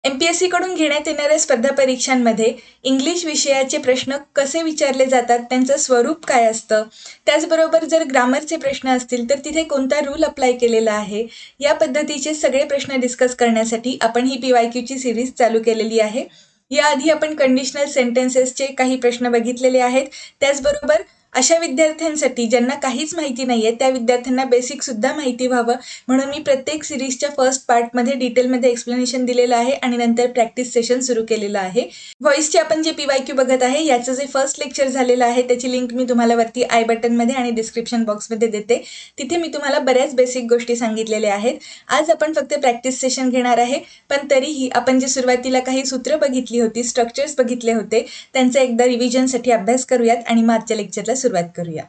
MPSC कडून घेण्यात येणाऱ्या स्पर्धा परीक्षांमध्ये इंग्लिश विषयाचे प्रश्न कसे विचारले जातात, त्यांचं स्वरूप काय असतं, त्याचबरोबर जर ग्रामरचे प्रश्न असतील तर तिथे कोणता रूल अप्लाय केलेला आहे, या पद्धतीचे सगळे प्रश्न डिस्कस करण्यासाठी आपण ही PYQची सिरीज चालू केलेली आहे. याआधी आपण कंडिशनल सेंटेन्सेसचे काही प्रश्न बघितलेले आहेत. त्याचबरोबर अशा विद्यार्थ्यांसाठी ज्यांना काहीच माहिती नाहीये त्या विद्यार्थ्यांना बेसिक सुद्धा माहिती व्हावं म्हणून मी प्रत्येक सिरीजच्या फर्स्ट पार्टमध्ये डिटेलमध्ये एक्सप्लेनेशन दिलेलं आहे आणि नंतर प्रॅक्टिस सेशन सुरू केलेलं आहे. व्हॉइसचे आपण जे PYQ बघत आहे याचं जे फर्स्ट लेक्चर झालेलं आहे त्याची लिंक मी तुम्हाला वरती आय बटनमध्ये आणि डिस्क्रिप्शन बॉक्समध्ये देते. तिथे मी तुम्हाला बऱ्याच बेसिक गोष्टी सांगितलेल्या आहेत. आज आपण फक्त प्रॅक्टिस सेशन घेणार आहे, पण तरीही आपण जे सुरुवातीला काही सूत्र बघितली होती, स्ट्रक्चर्स बघितले होते, त्यांचा एकदा रिव्हिजनसाठी अभ्यास करूयात आणि मग आजच्या लेक्चरला सुरुवात करूया.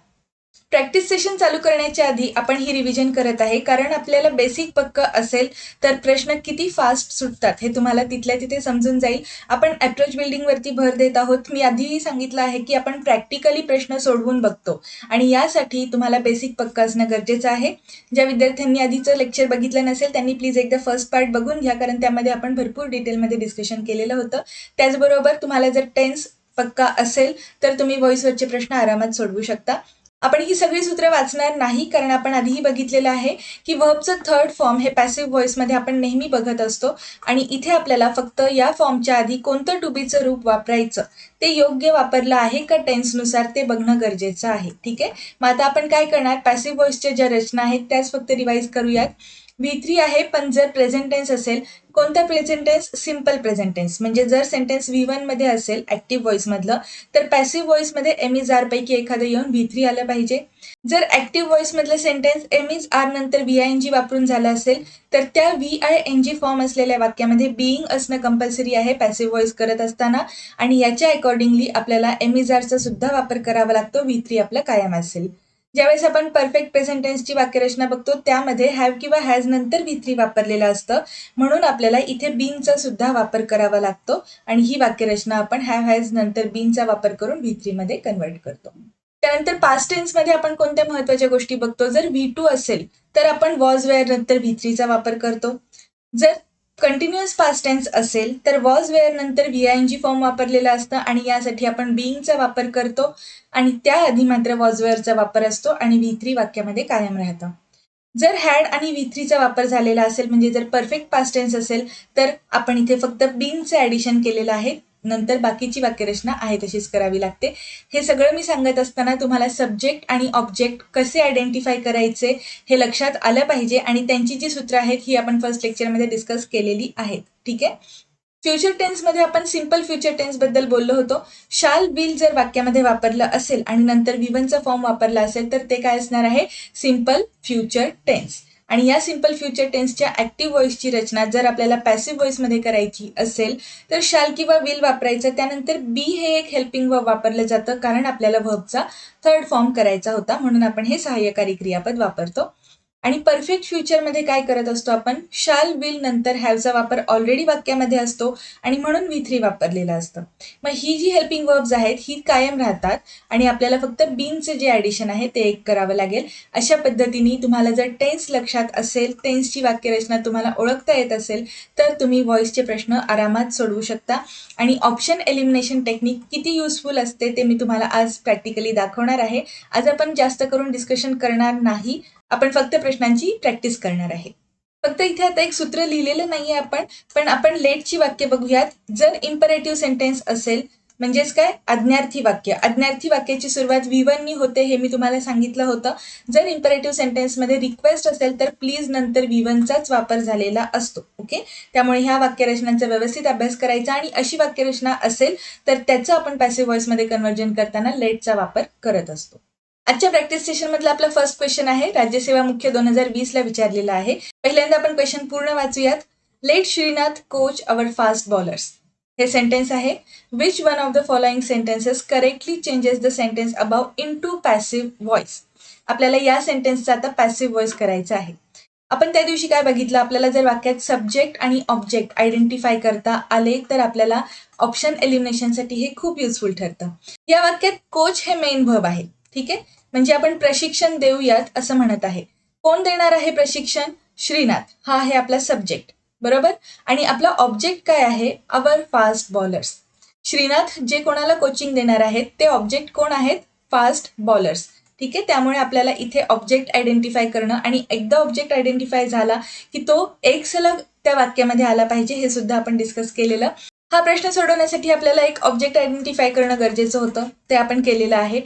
प्रॅक्टिस सेशन चालू करण्याच्या आधी आपण ही रिव्हिजन करत आहे कारण आपल्याला बेसिक पक्क असेल तर प्रश्न किती फास्ट सुटतात हे तुम्हाला तिथल्या तिथे समजून जाईल. आपण अप्रोच बिल्डिंगवरती भर देत आहोत. मी आधीही सांगितलं आहे की आपण प्रॅक्टिकली प्रश्न सोडवून बघतो आणि यासाठी तुम्हाला बेसिक पक्क असणं गरजेचं आहे. ज्या विद्यार्थ्यांनी आधीचं लेक्चर बघितलं नसेल त्यांनी प्लीज एकदा फर्स्ट पार्ट बघून घ्या कारण त्यामध्ये आपण भरपूर डिटेलमध्ये डिस्कशन केलेलं होतं. त्याचबरोबर तुम्हाला जर टेन्स पक्का असेल तर तुम्ही व्हॉइसवरचे प्रश्न आरामात सोडवू शकता. आपण ही सगळी सूत्र वाचणार नाही कारण आपण आधीही बघितलेलं आहे की वर्बचं थर्ड फॉर्म हे पॅसिव्ह व्हॉइसमध्ये आपण नेहमी बघत असतो आणि इथे आपल्याला फक्त या फॉर्मच्या आधी कोणतं टू बीचं रूप वापरायचं ते योग्य वापरलं आहे का टेन्सनुसार ते बघणं गरजेचं आहे. ठीक आहे, मग आता आपण काय करणार, पॅसिव्ह व्हॉइसच्या ज्या रचना आहेत त्याच फक्त रिवाईज करूयात. V3 आहे, पण जर प्रेझेंट टेन्स असेल, कोणता present tense, simple present tense. म्हणजे जर सेंटेन्स V1 मध्ये असेल ऍक्टिव्ह व्हॉइस मधलं तर पॅसिव्ह व्हॉइस मध्ये एम इज आर पैकी एखादं येऊन V3 आलं पाहिजे. जर ऍक्टिव्ह व्हॉइस मधलं सेंटेन्स एम इज आर नंतर VING वापरून झालं असेल तर त्या VING फॉर्म असलेल्या वाक्यामध्ये बिईंग असणं कंपल्सरी आहे पॅसिव्ह व्हॉइस करत असताना आणि याच्या अकॉर्डिंगली आपल्याला एम इज आरचा सुद्धा वापर करावा लागतो. V3 आपलं कायम असेल. ज्यावेळेस आपण परफेक्ट प्रेझेंट टेन्सची वाक्यरचना बघतो त्यामध्ये हॅव किंवा हॅज नंतर V3 वापरलेलं असतं म्हणून आपल्याला इथे बीनचा सुद्धा वापर करावा लागतो आणि ही वाक्यरचना आपण हॅव हॅज नंतर बीनचा वापर करून V3 मध्ये कन्वर्ट करतो. त्यानंतर पास्ट टेन्स मध्ये आपण कोणत्या महत्वाच्या गोष्टी बघतो, जर V2 असेल तर आपण वॉज वेअर नंतर V3 चा वापर करतो. जर कंटिन्युअस पास्ट टेन्स असेल तर वॉज वेअर नंतर VING फॉर्म वापरलेला असतं आणि यासाठी आपण बीइंगचा वापर करतो आणि त्याआधी मात्र वॉज वेअरचा वापर असतो आणि V3 वाक्यामध्ये कायम राहतं. जर हॅड आणि V3 चा वापर झालेला असेल म्हणजे जर परफेक्ट पास्ट टेन्स असेल तर आपण इथे फक्त बीनचे ॲडिशन केलेलं आहे, नंतर बाकीची वाक्यरचना आहे तशीच करावी लागते. हे सगळं मी सांगत असताना तुम्हाला सब्जेक्ट आणि ऑब्जेक्ट कसे आयडेंटिफाय करायचे हे लक्षात आलं पाहिजे आणि त्यांची जी सूत्र आहेत ही आपण फर्स्ट लेक्चरमध्ये डिस्कस केलेली आहेत. ठीक आहे, फ्युचर टेन्समध्ये आपण सिम्पल फ्युचर टेन्स बद्दल बोललो होतो. शाल विल जर वाक्यामध्ये वापरलं असेल आणि नंतर V1 चा फॉर्म वापरला असेल तर ते काय असणार आहे, सिम्पल फ्युचर टेन्स. आणि या सिम्पल फ्युचर टेन्सच्या ऍक्टिव्ह व्हॉइसची रचना जर आपल्याला पॅसिव्ह व्हॉइसमध्ये करायची असेल तर शाल किंवा विल वापरायचं, त्यानंतर बी हे एक हेल्पिंग वर्ब वापरलं जातं कारण आपल्याला व्हर्बचा थर्ड फॉर्म करायचा होता म्हणून आपण हे सहाय्यकारी क्रियापद वापरतो. आणि परफेक्ट फ्युचरमध्ये काय करत असतो आपण, शाल विल नंतर हॅवचा वापर ऑलरेडी वाक्यामध्ये असतो आणि म्हणून V3 वापरलेलं असतं. मग ही जी हेल्पिंग वर्ब्स आहेत ही कायम राहतात आणि आपल्याला फक्त बीनचे जे ॲडिशन आहे ते एक करावं लागेल. अशा पद्धतीने तुम्हाला जर टेन्स लक्षात असेल, टेन्सची वाक्यरचना तुम्हाला ओळखता येत असेल तर तुम्ही व्हॉइसचे प्रश्न आरामात सोडवू शकता. आणि ऑप्शन एलिमिनेशन टेक्निक किती युजफुल असते ते मी तुम्हाला आज प्रॅक्टिकली दाखवणार आहे. आज आपण जास्त करून डिस्कशन करणार नाही, आपण फक्त प्रश्नांची प्रॅक्टिस करणार आहे. फक्त इथे आता एक सूत्र लिहिलेलं नाहीये आपण, पण आपण लेटची वाक्य बघूयात. जर इम्परेटिव्ह सेंटेन्स असेल म्हणजेच काय, आज्ञार्थी वाक्य. आज्ञार्थी वाक्याची सुरुवात V1 नी होते हे मी तुम्हाला सांगितलं होतं. जर इम्परेटिव्ह सेंटेन्समध्ये रिक्वेस्ट असेल तर प्लीज नंतर V1 चाच वापर झालेला असतो. ओके, त्यामुळे ह्या वाक्यरचनांचा व्यवस्थित अभ्यास करायचा आणि अशी वाक्यरचना असेल तर त्याचं आपण पॅसिव्ह व्हॉइसमध्ये कन्वर्जन करताना लेटचा वापर करत असतो. आजच्या प्रॅक्टिस सेशन मधला आपला फर्स्ट क्वेश्चन आहे, राज्यसेवा मुख्य 2020 ला विचारलेला आहे. पहिल्यांदा आपण क्वेश्चन पूर्ण वाचूयात. Let Srinath coach our fast bowlers. हे सेंटेन्स आहे. Which one of the following sentences correctly changes the sentence above into passive voice. आपल्याला या सेंटेन्सचा आता पॅसिव्ह व्हॉइस करायचा आहे. आपण त्या दिवशी काय बघितलं, आपल्याला जर वाक्यात सब्जेक्ट आणि ऑब्जेक्ट आयडेंटिफाय करता आले तर आपल्याला ऑप्शन एलिमिनेशनसाठी हे खूप युजफुल ठरतं. या वाक्यात कोच हे मेन व्हर्ब आहे. ठीक आहे, म्हणजे आपण प्रशिक्षण देऊयात असं म्हणत आहे. कोण देणार आहे प्रशिक्षण, श्रीनाथ हा आहे आपला सब्जेक्ट. बरोबर. आणि आपला ऑब्जेक्ट काय आहे? Our fast bowlers. श्रीनाथ जे कोणाला कोचिंग देणार आहेत ते ऑब्जेक्ट कोण आहेत? Fast bowlers. ठीक आहे. त्यामुळे आपल्याला इथे ऑब्जेक्ट आयडेंटिफाय करणं आणि एकदा ऑब्जेक्ट आयडेंटिफाय झाला की तो एक सलग त्या वाक्यामध्ये आला पाहिजे हे सुद्धा आपण डिस्कस केलेलं. हा प्रश्न सोडवण्यासाठी आपल्याला एक ऑब्जेक्ट आयडेंटिफाय करणं गरजेचं होतं, ते आपण केलेलं आहे.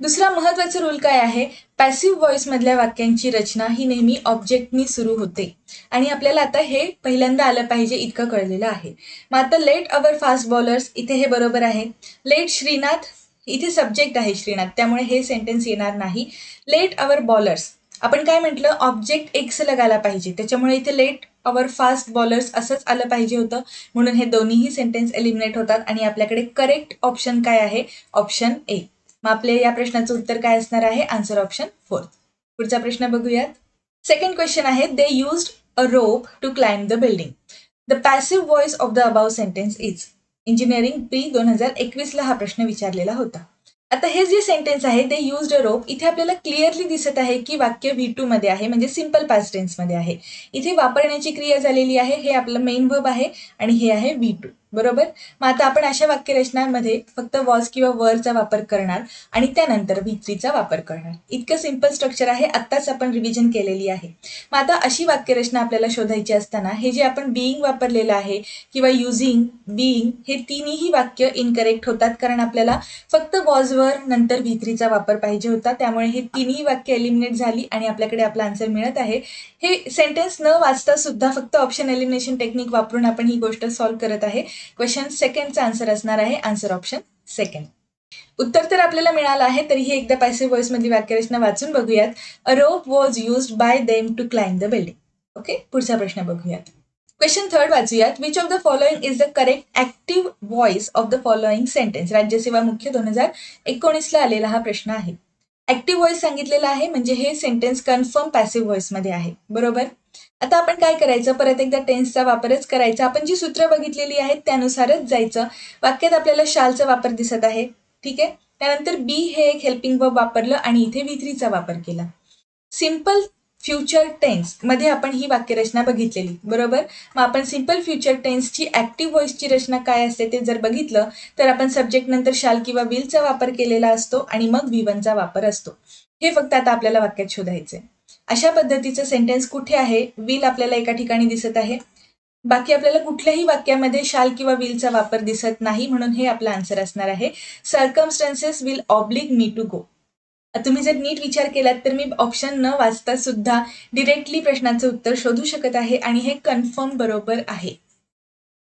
दुसरा महत्वाचा रूल काय आहे? पॅसिव्ह व्हॉइस मधल्या वाक्यांची रचना ही नेहमी ऑब्जेक्टनी सुरू होते आणि आपल्याला आता हे पहिल्यांदा आलं पाहिजे इतकं कळलेलं आहे. मग आता लेट अवर फास्ट बॉलर्स इथे हे बरोबर आहे. लेट श्रीनाथ इथे सब्जेक्ट आहे श्रीनाथ, त्यामुळे हे सेंटेन्स येणार नाही. लेट अवर बॉलर्स आपण काय म्हटलं? ऑब्जेक्ट एक सलग आला पाहिजे, त्याच्यामुळे इथे लेट अवर फास्ट बॉलर्स असंच आलं पाहिजे होतं, म्हणून हे दोन्हीही सेंटेन्स एलिमिनेट होतात आणि आपल्याकडे करेक्ट ऑप्शन काय आहे? Option A. मग आपल्या या प्रश्नाचं उत्तर काय असणार आहे? Answer option 4. पुढचा प्रश्न बघूयात. सेकंड क्वेश्चन आहे, they used a rope to climb the building. The passive voice of the above sentence is. Engineering pre 2021 ला हा प्रश्न विचारलेला होता. आता हे जे सेंटेन्स आहे दे युज्ड अ रोप, इथे आपल्याला क्लिअरली दिसत आहे की वाक्य V2 मध्ये आहे, म्हणजे सिंपल पास्ट टेन्स मध्ये आहे. इथे वापरण्याची क्रिया झालेली आहे, हे आपलं मेन वर्ब आहे आणि हे आहे V2. बरोबर. मग आता आपण अशा वाक्यरचनांमध्ये फक्त वॉज किंवा वरचा वापर करणार आणि त्यानंतर V3चा वापर करणार. इतकं सिंपल स्ट्रक्चर आहे, आत्ताच आपण रिव्हिजन केलेली आहे. मग आता अशी वाक्यरचना आपल्याला शोधायची असताना हे जे आपण बीइंग वापरलेलं आहे किंवा युझिंग, बीइंग, हे तिन्ही वाक्य इनकरेक्ट होतात, कारण आपल्याला फक्त वॉजवर नंतर V3चा वापर पाहिजे होता. त्यामुळे हे तिन्ही वाक्य एलिमिनेट झाली आणि आपल्याकडे आपला आन्सर मिळत आहे. हे सेंटेन्स न वाचता सुद्धा फक्त ऑप्शन एलिमिनेशन टेक्निक वापरून आपण ही गोष्ट सॉल्व्ह करत आहे. क्वेश्चन सेकंडचा आन्सर असणार आहे आन्सर ऑप्शन सेकंड. उत्तर तर आपल्याला मिळालं आहे, तरीही एकदा पॅसिव्ह व्हॉइस मधली वाक्यरचना वाचून बघूयात. A rope was used by them to climb the building. Okay. पुढचा प्रश्न बघूयात. क्वेश्चन थर्ड वाचूयात. Which of the following is the correct active voice of the following sentence. राज्यसेवा मुख्य 2019 ला आलेला हा प्रश्न आहे. ऍक्टिव्ह व्हॉइस सांगितलेला आहे, म्हणजे हे सेंटेन्स कन्फर्म पॅसिव्ह व्हॉइस मध्ये आहे. बरोबर. आता आपण काय करायचं? परत एकदा टेन्सचा वापरच करायचा. आपण जी सूत्र बघितलेली आहेत त्यानुसारच जायचं. वाक्यात आपल्याला शालचा वापर दिसत आहे. ठीक आहे. त्यानंतर बी हे एक हेल्पिंग वर्ब वापरलं आणि इथे V3चा वापर केला. सिंपल फ्युचर टेन्स मध्ये आपण ही वाक्यरचना बघितलेली. बरोबर. मग आपण सिंपल फ्युचर टेन्सची ऍक्टिव्ह व्हॉइसची रचना काय असते ते जर बघितलं तर आपण सब्जेक्ट नंतर शाल किंवा विलचा वापर केलेला असतो आणि मग V1चा वापर असतो. हे फक्त आता आपल्याला वाक्यात शोधायचंय. अशा पद्धतीचं सेंटेन्स कुठे आहे? विल आपल्याला एका ठिकाणी दिसत आहे, बाकी आपल्याला कुठल्याही वाक्यामध्ये शाल किंवा विलचा वापर दिसत नाही, म्हणून हे आपला आन्सर असणार आहे. Circumstances will oblige me to go. तुम्ही जर नीट विचार केलात तर मी ऑप्शन न वाचता सुद्धा डिरेक्टली प्रश्नाचं उत्तर शोधू शकत आहे आणि हे कन्फर्म बरोबर आहे.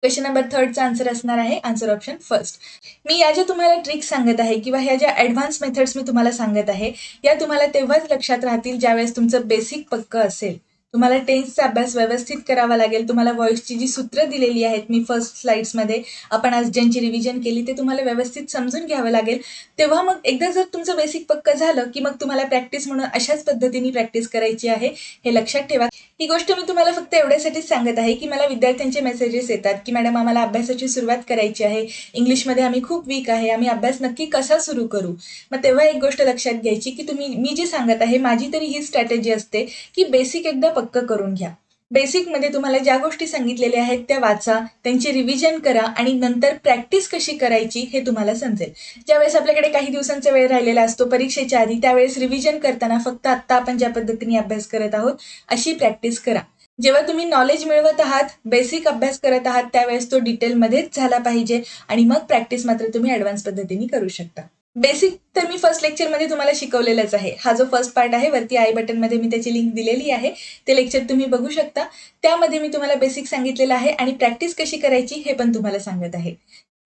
क्वेश्चन नंबर थर्डचा आन्सर असणार आहे आन्सर ऑप्शन फर्स्ट. मी या ज्या तुम्हाला ट्रिक्स सांगत आहे किंवा ह्या ज्या ॲडव्हान्स मेथड्स मी तुम्हाला सांगत आहे या तुम्हाला तेव्हाच लक्षात राहतील ज्यावेळेस तुमचं बेसिक पक्क असेल. तुम्हाला टेन्सचा अभ्यास व्यवस्थित करावा लागेल. तुम्हाला व्हॉइसची जी सूत्र दिलेली आहेत मी फर्स्ट स्लाइड्समध्ये आपण आज ज्यांची रिव्हिजन केली ते तुम्हाला व्यवस्थित समजून घ्यावं लागेल. तेव्हा मग एकदा जर तुमचं बेसिक पक्क झालं की मग तुम्हाला प्रॅक्टिस म्हणून अशाच पद्धतीने प्रॅक्टिस करायची आहे, हे लक्षात ठेवा. ही गोष्ट मी तुम्हाला फक्त एवढ्यासाठीच सांगत आहे की मला विद्यार्थ्यांचे मेसेजेस येतात की मॅडम आम्हाला अभ्यासाची सुरुवात करायची आहे, इंग्लिशमध्ये आम्ही खूप वीक आहे, आम्ही अभ्यास नक्की कसा सुरू करू. मग तेव्हा एक गोष्ट लक्षात घ्यायची की मी जे सांगत आहे माझी तरी ही स्ट्रॅटेजी असते की बेसिक एकदा पक्क करून घ्या. बेसिकमध्ये तुम्हाला ज्या गोष्टी सांगितलेल्या आहेत त्या वाचा, त्यांची रिव्हिजन करा आणि नंतर प्रॅक्टिस कशी करायची हे तुम्हाला समजेल. ज्यावेळेस आपल्याकडे काही दिवसांचा वेळ राहिलेला असतो परीक्षेच्या आधी, त्यावेळेस रिव्हिजन करताना फक्त आत्ता आपण ज्या पद्धतीने अभ्यास करत आहोत अशी प्रॅक्टिस करा. जेव्हा तुम्ही नॉलेज मिळवत आहात, बेसिक अभ्यास करत आहात, त्यावेळेस तो डिटेलमध्येच झाला पाहिजे आणि मग प्रॅक्टिस मात्र तुम्ही ॲडव्हान्स पद्धतीने करू शकता. बेसिक तर मी फर्स्ट लेक्चरमध्ये तुम्हाला शिकवलेलंच आहे. हा जो फर्स्ट पार्ट आहे वरती आय बटनमध्ये मी त्याची लिंक दिलेली आहे, ते लेक्चर तुम्ही बघू शकता. त्यामध्ये मी तुम्हाला बेसिक सांगितलेलं आहे आणि प्रॅक्टिस कशी करायची हे पण तुम्हाला सांगत आहे.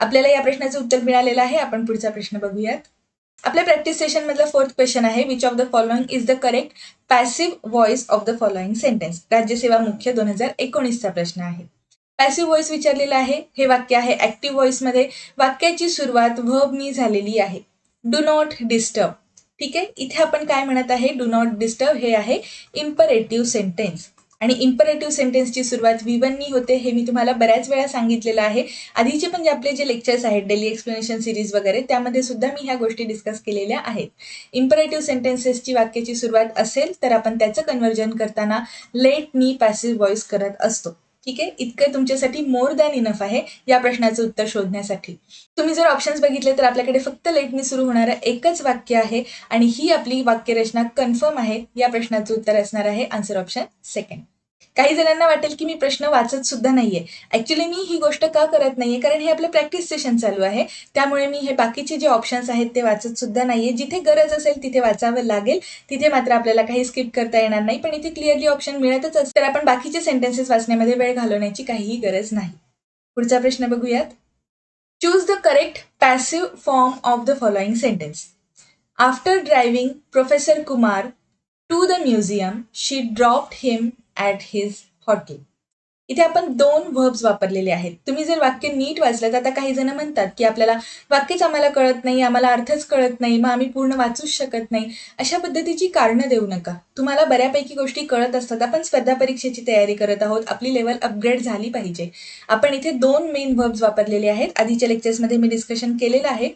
आपल्याला या प्रश्नाचं उत्तर मिळालेलं आहे. आपण पुढचा प्रश्न बघूयात. आपल्या प्रॅक्टिस सेशन मधला फोर्थ क्वेश्चन आहे, which of the following is the correct passive voice of the following sentence. राज्यसेवा मुख्य 2019चा प्रश्न आहे. पॅसिव्ह व्हॉइस विचारलेला आहे. हे वाक्य आहे ऍक्टिव्ह व्हॉइस मध्ये. वाक्याची सुरुवात व्हर्बनी झालेली आहे. Do not disturb. ठीक आहे. इथे आपण काय म्हणत आहे? डू नॉट डिस्टर्ब हे आहे इम्परेटिव्ह सेंटेन्स आणि इम्परेटिव्ह सेंटेन्सची सुरुवात V1नी होते. हे मी तुम्हाला बऱ्याच वेळा सांगितलेलं आहे. आधीचे पण आपले जे लेक्चर्स आहेत डेली एक्सप्लेनेशन सिरीज वगैरे त्यामध्ये सुद्धा मी ह्या गोष्टी डिस्कस केलेल्या आहेत. इम्परेटिव्ह सेंटेन्सेसची वाक्याची सुरुवात असेल तर आपण त्याचं कन्व्हर्जन करताना लेटनी पॅसिव्ह व्हॉइस करत असतो. ठीक आहे, इतकं तुमच्यासाठी मोर दॅन इनफ आहे या प्रश्नाचं उत्तर शोधण्यासाठी. तुम्ही जर ऑप्शन्स बघितले तर आपल्याकडे फक्त लेटनी सुरू होणारं एकच वाक्य आहे आणि ही आपली वाक्यरचना कन्फर्म आहे. या प्रश्नाचं उत्तर असणार आहे आन्सर ऑप्शन सेकंड. काही जणांना वाटेल की मी प्रश्न वाचत सुद्धा नाहीये. ऍक्च्युली मी ही गोष्ट का करत नाहीये, कारण हे आपलं प्रॅक्टिस सेशन चालू आहे. त्यामुळे मी हे बाकीचे जे ऑप्शन्स आहेत ते वाचत सुद्धा नाहीये. जिथे गरज असेल तिथे वाचावं लागेल, तिथे मात्र आपल्याला काही स्किप करता येणार नाही. पण इथे क्लिअरली ऑप्शन मिळतच असतं, तर आपण बाकीचे सेंटेन्सेस वाचण्यामध्ये वेळ घालवण्याची काहीही गरज नाही. पुढचा प्रश्न बघूयात. Choose the correct passive form of the following sentence. After driving professor Kumar to the museum she dropped him at his hotel. इथे आपण दोन व्हर्ब्स वापरलेले आहेत. तुम्ही जर वाक्य नीट वाचलं तर आता काही जण म्हणतात की आपल्याला वाक्यच आम्हाला कळत नाही, आम्हाला अर्थच कळत नाही, मग आम्ही पूर्ण वाचूच शकत नाही. अशा पद्धतीची कारणं देऊ नका. तुम्हाला बऱ्यापैकी गोष्टी कळत असतात. आपण स्पर्धा परीक्षेची तयारी करत आहोत, आपली लेवल अपग्रेड झाली पाहिजे. आपण इथे दोन मेन व्हर्ब्स वापरलेले आहेत. आधीच्या लेक्चर्समध्ये मी डिस्कशन केलेलं आहे.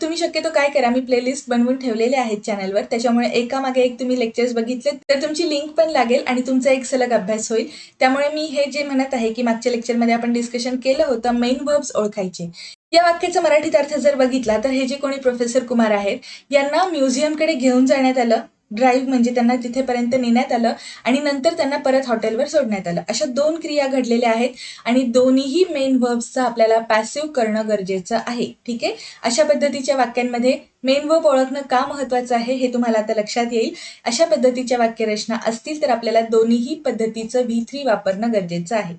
तुम्ही शक्यतो काय करा, मी प्लेलिस्ट बनवून ठेवलेले आहेत चॅनलवर, त्याच्यामुळे एकामागे एक तुम्ही लेक्चर्स बघितले तर तुमची लिंक पण लागेल आणि तुमचा एक सलग अभ्यास होईल. त्यामुळे मी हे जे म्हणत आहे की मागच्या लेक्चरमध्ये आपण डिस्कशन केलं होतं मेन व्हर्ब्स ओळखायचे. या वाक्याचा मराठीत अर्थ जर बघितला तर हे जे कोणी प्रोफेसर कुमार आहेत यांना म्युझियमकडे घेऊन जाण्यात आलं. ड्राईव्ह म्हणजे त्यांना तिथेपर्यंत नेण्यात आलं आणि नंतर त्यांना परत हॉटेलवर सोडण्यात आलं. अशा दोन क्रिया घडलेल्या आहेत आणि दोन्हीही मेन व्हर्ब्सचं आपल्याला पॅसिव्ह करणं गरजेचं आहे. ठीक आहे, अशा पद्धतीच्या वाक्यांमध्ये मेन वर्ब ओळखणं का महत्वाचं आहे हे तुम्हाला आता लक्षात येईल. अशा पद्धतीच्या वाक्यरचना असतील तर आपल्याला दोन्हीही पद्धतीचं V3 वापरणं गरजेचं आहे.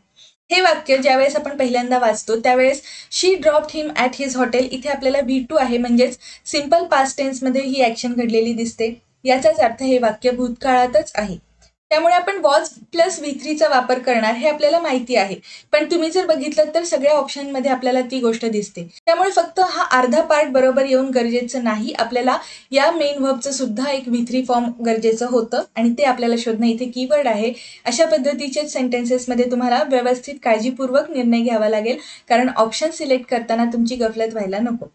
हे वाक्य ज्यावेळेस आपण पहिल्यांदा वाचतो त्यावेळेस she dropped him at his hotel, इथे आपल्याला V2 आहे, म्हणजेच सिंपल पास्ट टेन्समध्ये ही ॲक्शन घडलेली दिसते. याचाच अर्थ हे वाक्य भूतकाळातच आहे. त्यामुळे आपण वॉज प्लस V3चा वापर करणार हे आपल्याला माहिती आहे. पण तुम्ही जर बघितलं तर सगळ्या ऑप्शनमध्ये आपल्याला ती गोष्ट दिसते. त्यामुळे फक्त हा अर्धा पार्ट बरोबर येऊन गरजेचं नाही, आपल्याला या मेन व्हर्बचं सुद्धा एक V3 फॉर्म गरजेचं होतं आणि ते आपल्याला शोधणं इथे कीवर्ड आहे. अशा पद्धतीचे सेंटेन्सेसमध्ये तुम्हाला व्यवस्थित काळजीपूर्वक निर्णय घ्यावा लागेल, कारण ऑप्शन सिलेक्ट करताना तुमची गफलत व्हायला नको.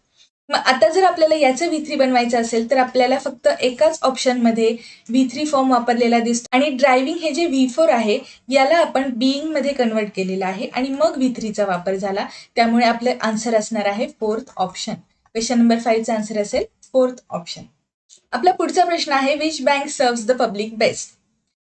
मग आता जर आपल्याला याचं V3 बनवायचं असेल तर आपल्याला फक्त एकाच ऑप्शनमध्ये V3 फॉर्म वापरलेला दिसतो आणि ड्रायव्हिंग हे जे V4 आहे याला आपण बीइंगमध्ये कन्वर्ट केलेलं आहे आणि मग V3चा वापर झाला. त्यामुळे आपलं आन्सर असणार आहे फोर्थ ऑप्शन. क्वेश्चन नंबर 5चा आन्सर असेल फोर्थ ऑप्शन. आपला पुढचा प्रश्न आहे which bank serves the public best.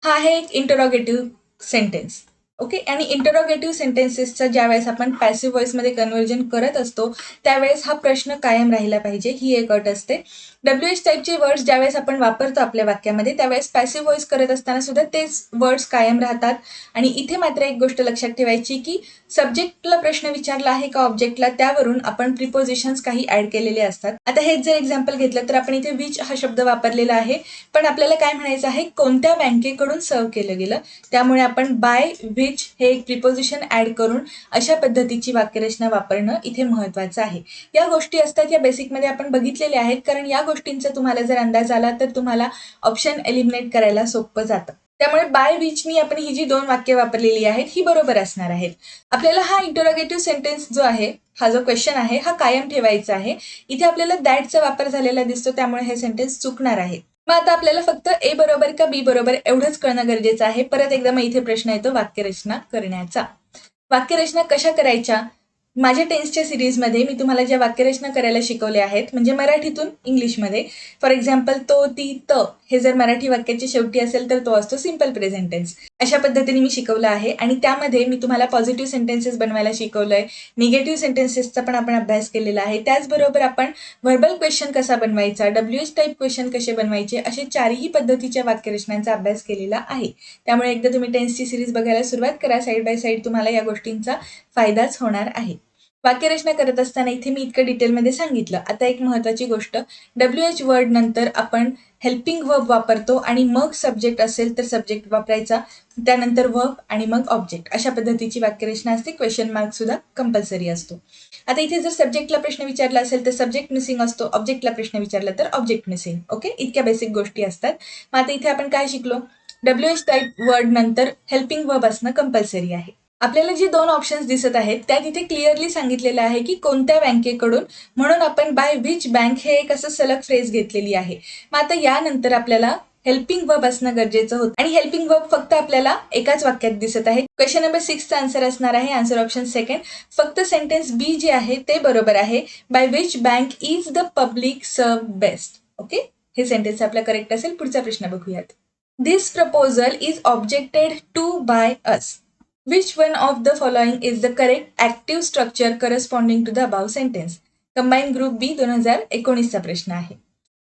हा आहे एक इंटरोगेटिव्ह सेंटेन्स. ओके, आणि इंटरोगेटिव्ह सेंटेन्सेसचा ज्यावेळेस आपण पॅसिव्ह व्हॉइसमध्ये कन्व्हर्जन करत असतो त्यावेळेस हा प्रश्न कायम राहिला पाहिजे, ही एक अट असते. WH टाईपचे वर्ड्स ज्यावेळेस आपण वापरतो आपल्या वाक्यामध्ये त्यावेळेस पॅसिव्ह व्हॉइस करत असताना सुद्धा तेच वर्ड्स कायम राहतात. आणि इथे मात्र एक गोष्ट लक्षात ठेवायची की सब्जेक्टला प्रश्न विचारला आहे का ऑब्जेक्टला, त्यावरून आपण प्रिपोजिशन्स काही ऍड केलेले असतात. आता हेच जर एक्झाम्पल घेतलं तर आपण इथे विच हा शब्द वापरलेला आहे, पण आपल्याला काय म्हणायचं आहे, कोणत्या बँकेकडून सर्व केलं गेलं. त्यामुळे आपण बाय विच हे एक प्रिपोजिशन ऍड करून अशा पद्धतीची वाक्यरचना वापरणं इथे महत्वाचं आहे. या गोष्टी असतात या बेसिकमध्ये आपण बघितलेल्या आहेत, कारण या गोष्टींचा तुम्हाला जर अंदाज आला तर तुम्हाला ऑप्शन एलिमिनेट करायला सोपं जातं. त्यामुळे बाय विचनी आपण ही जी दोन वाक्य वापरलेली आहेत ही बरोबर असणार आहेत. आपल्याला हा इंटरोगेटिव्ह सेंटेन्स जो आहे, हा जो क्वेश्चन आहे हा कायम ठेवायचा आहे. इथे आपल्याला दॅटचा वापर झालेला दिसतो, त्यामुळे हे सेंटेन्स चुकणार आहे. मग आता आपल्याला फक्त A बरोबर का B बरोबर एवढंच कळणं गरजेचं आहे. परत एकदा मग इथे प्रश्न येतो वाक्यरचना करण्याचा. वाक्यरचना कशा करायच्या? माझ्या टेन्सच्या सिरीजमध्ये मी तुम्हाला ज्या वाक्यरचना करायला शिकवल्या आहेत, म्हणजे मराठीतून इंग्लिशमध्ये. फॉर एक्झाम्पल तो, ती, त हे जर मराठी वाक्याच्या शेवटी असेल तर तो असतो सिंपल प्रेझेंट टेन्स. अशा पद्धतीने मी शिकवलं आहे आणि त्यामध्ये मी तुम्हाला पॉझिटिव्ह सेंटेन्सेस बनवायला शिकवलंय, निगेटिव्ह सेंटेन्सेसचा पण आपण अभ्यास केलेला आहे. त्याचबरोबर आपण व्हर्बल क्वेश्चन कसा बनवायचा, WH टाईप क्वेश्चन कसे बनवायचे, असे चारही पद्धतीच्या वाक्यरचनांचा अभ्यास केलेला आहे. त्यामुळे एकदा तुम्ही टेन्सची सिरीज बघायला सुरुवात करा, साईड बाय साईड तुम्हाला या गोष्टींचा फायदाच होणार आहे. वाक्यरचना करत असताना इथे मी इतकं डिटेलमध्ये सांगितलं. आता एक महत्त्वाची गोष्ट, WH वर्ड नंतर आपण हेल्पिंग वर्ब वापरतो आणि मग सब्जेक्ट असेल तर सब्जेक्ट वापरायचा, त्यानंतर वर्ब आणि मग ऑब्जेक्ट. अशा पद्धतीची वाक्यरचना असते. क्वेश्चन मार्क सुद्धा कंपल्सरी असतो. आता इथे जर सब्जेक्टला प्रश्न विचारला असेल तर सब्जेक्ट मिसिंग असतो, ऑब्जेक्टला प्रश्न विचारला तर ऑब्जेक्ट मिसिंग. ओके, इतक्या बेसिक गोष्टी असतात. मग आता इथे आपण काय शिकलो, WH टाईप वर्ड नंतर हेल्पिंग वर्ब असणं कंपल्सरी आहे. आपल्याला जे दोन ऑप्शन्स दिसत आहेत त्या तिथे क्लिअरली सांगितलेलं आहे की कोणत्या बँकेकडून, म्हणून आपण बाय विच बँक हे एक असं सलग फ्रेज घेतलेली आहे. मग आता यानंतर आपल्याला हेल्पिंग वर्ब असणं गरजेचं होतं आणि हेल्पिंग वर्ब फक्त आपल्याला एकाच वाक्यात दिसत आहे. क्वेश्चन नंबर 6चा आन्सर असणार आहे आन्सर ऑप्शन सेकंड. फक्त सेंटेन्स बी जे आहे ते बरोबर आहे. By which bank is the public serve best. Okay, हे सेंटेन्स आपलं करेक्ट असेल. पुढचा प्रश्न बघूयात. This proposal is objected to by us. Which one of the following is the correct active structure corresponding to the above sentence? Combine group B 2019चा प्रश्न आहे.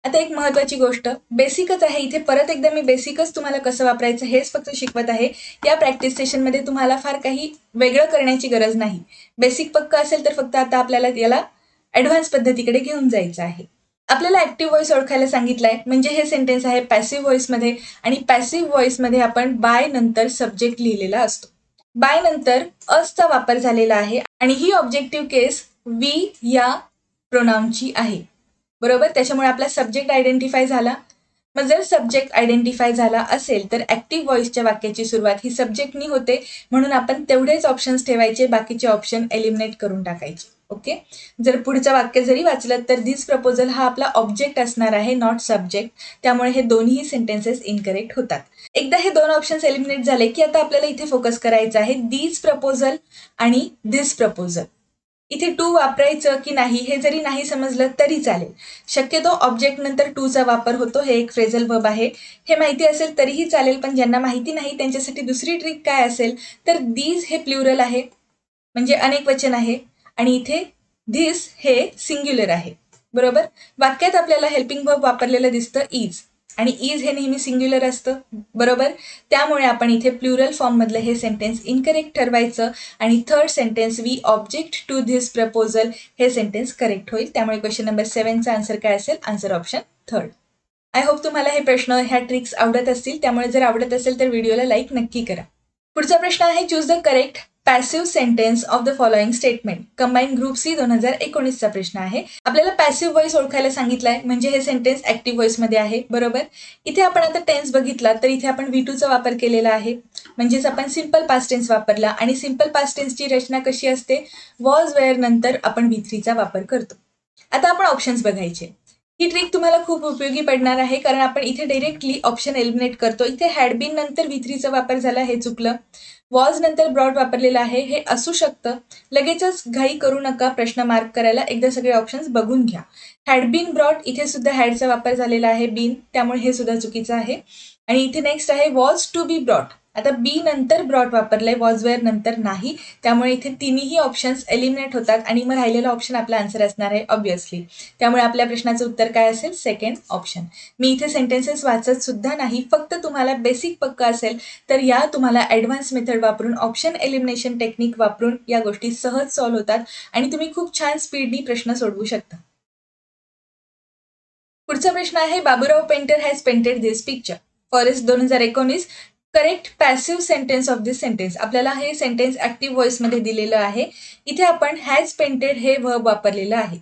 आता एक महत्वाची गोष्ट, बेसिकच आहे इथे. परत एकदा मी बेसिकच तुम्हाला कसं वापरायचं हेच फक्त शिकवत आहे. या प्रॅक्टिस सेशनमध्ये तुम्हाला फार काही वेगळं करण्याची गरज नाही. बेसिक पक्का असेल तर फक्त आता आपल्याला याला ॲडव्हान्स पद्धतीकडे घेऊन जायचं आहे. आपल्याला ॲक्टिव्ह व्हॉइस ओळखायला सांगितलंय, म्हणजे हे सेंटेन्स आहे पॅसिव्ह व्हॉइसमध्ये आणि पॅसिव्ह व्हॉइसमध्ये आपण बाय नंतर सब्जेक्ट लिहिलेला असतो. बाय नंतर असचा वापर झालेला आहे आणि ही ऑब्जेक्टिव्ह केस वी या प्रोनाउनची आहे. बरोबर, त्याच्यामुळे आपला सब्जेक्ट आयडेंटिफाय झाला. मग जर सब्जेक्ट आयडेंटिफाय झाला असेल तर ॲक्टिव्ह व्हॉइसच्या वाक्याची सुरुवात ही सब्जेक्टनी होते, म्हणून आपण तेवढेच ऑप्शन्स ठेवायचे, बाकीचे ऑप्शन एलिमिनेट करून टाकायचे. ओके, जर पुढचं वाक्य जरी वाचलं तर दिस प्रपोजल हा आपला ऑब्जेक्ट असणार आहे, नॉट सब्जेक्ट. त्यामुळे हे दोन्ही सेंटेन्सेस इनकरेक्ट होतात. एकदा हे दोन ऑप्शन्स एलिमिनेट झाले की आता आपल्याला इथे फोकस करायचं आहे दीज प्रपोजल आणि दिस प्रपोजल. इथे टू वापरायचं की नाही हे जरी नाही समजलं तरी चालेल. शक्यतो ऑब्जेक्ट नंतर टूचा वापर होतो, हे एक फ्रेझल वर्ब आहे, हे माहिती असेल तरीही चालेल. पण ज्यांना माहिती नाही त्यांच्यासाठी दुसरी ट्रिक काय असेल तर दीज हे प्लुरल आहे, म्हणजे अनेक वचन आहे, आणि इथे धिस हे सिंग्युलर आहे. बरोबर, वाक्यात आपल्याला हेल्पिंग वर्ब वापरलेलं दिसतं इज, आणि इज हे नेहमी सिंग्युलर असतं. बरोबर, त्यामुळे आपण इथे प्लुरल फॉर्ममधलं हे सेंटेन्स इनकरेक्ट ठरवायचं आणि third sentence we object to this proposal हे सेंटेन्स करेक्ट होईल. त्यामुळे क्वेश्चन नंबर 7चा आन्सर काय असेल? Answer option third. I hope तुम्हाला हे प्रश्न, ह्या ट्रिक्स आवडत असतील. त्यामुळे जर आवडत असेल तर व्हिडिओला लाईक नक्की करा. पुढचा प्रश्न आहे choose the correct passive sentence of the following statement. Combine group C 2019चा प्रश्न आहे. आपल्याला पॅसिव्ह व्हॉइस ओळखायला सांगितलाय, म्हणजे हे सेंटेन्स ऍक्टिव्ह व्हॉइसमध्ये आहे. बरोबर, इथे आपण आता टेन्स बघितला तर इथे आपण V2चा वापर केलेला आहे, म्हणजेच आपण सिंपल पास्ट टेन्स वापरला. आणि सिंपल पास्ट टेन्सची रचना कशी असते? वॉज वेअर नंतर आपण V3चा वापर करतो. आता आपण ऑप्शन्स बघायचे. ही ट्रिक तुम्हाला खूप उपयोगी पडणार आहे, कारण आपण इथे डायरेक्टली ऑप्शन एलिमिनेट करतो. इथे हॅड बीन नंतर V3चा वापर झाला, हे चुकलं. वॉज नंतर ब्रॉड वापरलेला आहे, हे असू शकतं. लगेचच घाई करू नका प्रश्न मार्क करायला, एकदा सगळे ऑप्शन्स बघून घ्या. हॅड बीन ब्रॉड, इथे सुद्धा हॅडचा वापर झालेला आहे बीन, त्यामुळे हे सुद्धा चुकीचं आहे. आणि इथे नेक्स्ट आहे वॉज टू बी ब्रॉट. आता बी नंतर ब्रॉट वापरलंय, वॉज वेअर नंतर नाही, त्यामुळे इथे तिन्ही ऑप्शन्स एलिमिनेट होतात आणि मग राहिलेला ऑप्शन आपला आन्सर असणार आहे ऑब्व्हियसली. त्यामुळे आपल्या प्रश्नाचं उत्तर काय असेल? Second option. मी इथे सेंटेन्सेस वाचत सुद्धा नाही, फक्त तुम्हाला बेसिक पक्का असेल तर या तुम्हाला ॲडव्हान्स मेथड वापरून, ऑप्शन एलिमिनेशन टेक्निक वापरून या गोष्टी सहज सॉल्व्ह होतात आणि तुम्ही खूप छान स्पीडनी प्रश्न सोडवू शकता. पुढचा प्रश्न आहे Baburao painter has painted this picture. Forest 2019. Correct passive sentence of this sentence. आपल्याला हे सेंटेन्स ऍक्टिव्ह व्हॉइसमध्ये दिलेलं आहे. इथे आपण हॅज पेंटेड हे वर्ब वापरलेलं आहे.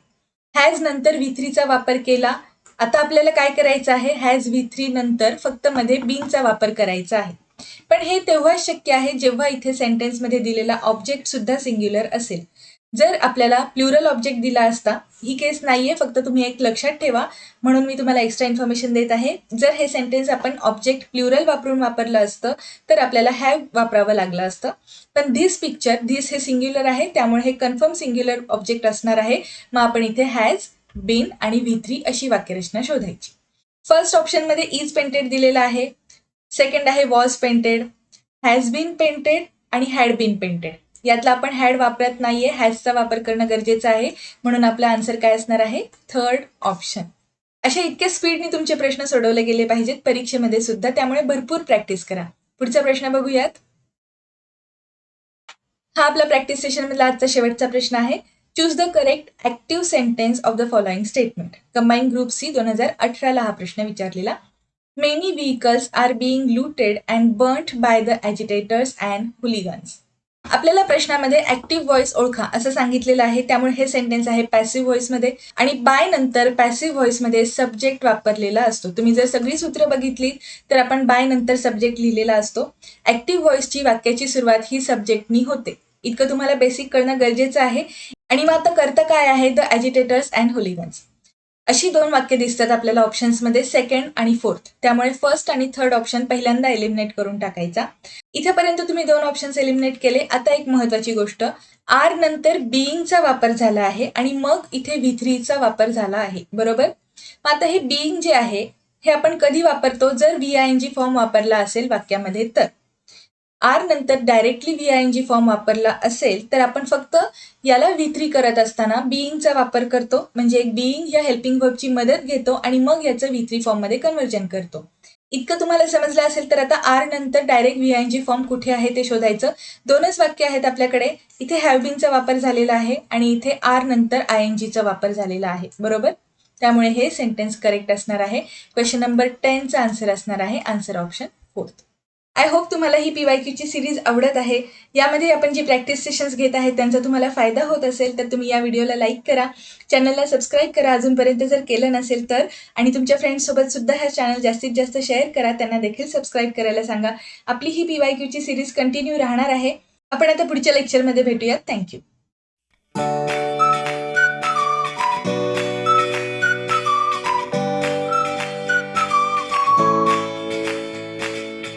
हॅज नंतर V3चा वापर केला. आता आपल्याला काय करायचं आहे? हॅज V3 नंतर फक्त मध्ये बीनचा वापर करायचा आहे. पण हे तेव्हाच शक्य आहे जेव्हा इथे सेंटेन्समध्ये दिलेला ऑब्जेक्ट सुद्धा सिंग्युलर असेल. जर आपल्याला प्लुरल ऑब्जेक्ट दिला असता, ही केस नाहीये, फक्त तुम्ही एक लक्षात ठेवा, म्हणून मी तुम्हाला एक्स्ट्रा इन्फॉर्मेशन देत आहे. जर हे सेंटेन्स आपण ऑब्जेक्ट प्लुरल वापरून वापरलं असतं तर आपल्याला हॅव वापरावं लागलं असतं. पण धिस पिक्चर, धिस हे सिंग्युलर आहे, त्यामुळे हे कन्फर्म सिंग्युलर ऑब्जेक्ट असणार आहे. मग आपण इथे हॅज, बीन आणि V3 अशी वाक्यरचना शोधायची. फर्स्ट ऑप्शनमध्ये इज पेंटेड दिलेला आहे. सेकंड आहे was painted, has been painted आणि हॅड बीन पेंटेड. यातला आपण हॅड वापरत नाहीये, हॅजचा वापर करणं गरजेचं आहे, म्हणून आपला आन्सर काय असणार आहे? Third option. अशा इतक्या स्पीडने तुमचे प्रश्न सोडवले गेले पाहिजेत परीक्षेमध्ये सुद्धा, त्यामुळे भरपूर प्रॅक्टिस करा. पुढचा प्रश्न बघूयात. हा आपला प्रॅक्टिस सेशन मधला आजचा शेवटचा प्रश्न आहे. Choose the correct active sentence of the following statement. Combine group C 2018ला हा प्रश्न विचारलेला. Many vehicles are being looted and burnt by the agitators and hooligans. आपल्याला प्रश्नामध्ये ऍक्टिव्ह व्हॉइस ओळखा असं सांगितलेलं आहे, त्यामुळे हे सेंटेन्स आहे पॅसिव्ह व्हॉइसमध्ये आणि बाय नंतर पॅसिव्ह व्हॉइसमध्ये सब्जेक्ट वापरलेला असतो. तुम्ही जर सगळी सूत्र बघितली तर आपण बाय नंतर सब्जेक्ट लिहिलेला असतो. ऍक्टिव्ह व्हॉइसची वाक्याची सुरुवात ही सब्जेक्टनी होते. इतकं तुम्हाला बेसिक करणं गरजेचं आहे. आणि मग आता करता काय आहे? The agitators and hooligans. अशी 2 वाक्य दिसतात आपल्याला ऑप्शन्समध्ये सेकंड आणि फोर्थ. त्यामुळे फर्स्ट आणि थर्ड ऑप्शन पहिल्यांदा एलिमिनेट करून टाकायचा. इथेपर्यंत तुम्ही 2 ऑप्शन्स एलिमिनेट केले. आता एक महत्त्वाची गोष्ट, आर नंतर बीइंगचा वापर झाला आहे आणि मग इथे V3चा वापर झाला आहे. बरोबर? मग आता हे बीइंग जे आहे, हे आपण कधी वापरतो? जर VING फॉर्म वापरला असेल वाक्यामध्ये तर. आर नंतर डायरेक्टली VING फॉर्म वापरला असेल तर आपण फक्त याला V3 करत असताना बीइंगचा वापर करतो, म्हणजे एक बीइंग या हेल्पिंग वर्बची मदत घेतो आणि मग याचं V3 फॉर्ममध्ये कन्व्हर्जन करतो. इतकं तुम्हाला समजलं असेल तर आता आर नंतर डायरेक्ट VING फॉर्म कुठे आहे ते शोधायचं. 2च वाक्य आहेत आपल्याकडे. इथे हॅव बीनचा वापर झालेला आहे आणि इथे आर नंतर INGचा वापर झालेला आहे. बरोबर? त्यामुळे हे सेंटेन्स करेक्ट असणार आहे. क्वेश्चन नंबर 10चा आन्सर असणार आहे आन्सर ऑप्शन 4. आय होप तुम्हाला ही PYQची सिरीज आवडत आहे. यामध्ये आपण जे प्रॅक्टिस सेशन्स घेत आहेत त्यांचा तुम्हाला फायदा होत असेल तर तुम्ही या व्हिडिओला लाईक करा, चॅनलला सबस्क्राईब करा अजूनपर्यंत जर केलं नसेल तर, आणि तुमच्या फ्रेंड्ससोबत सुद्धा हा चॅनल जास्तीत जास्त शेअर करा, त्यांना देखील सबस्क्राईब करायला सांगा. आपली ही PYQची सिरीज कंटिन्यू राहणार आहे. आपण आता पुढच्या लेक्चरमध्ये भेटूयात. थँक्यू.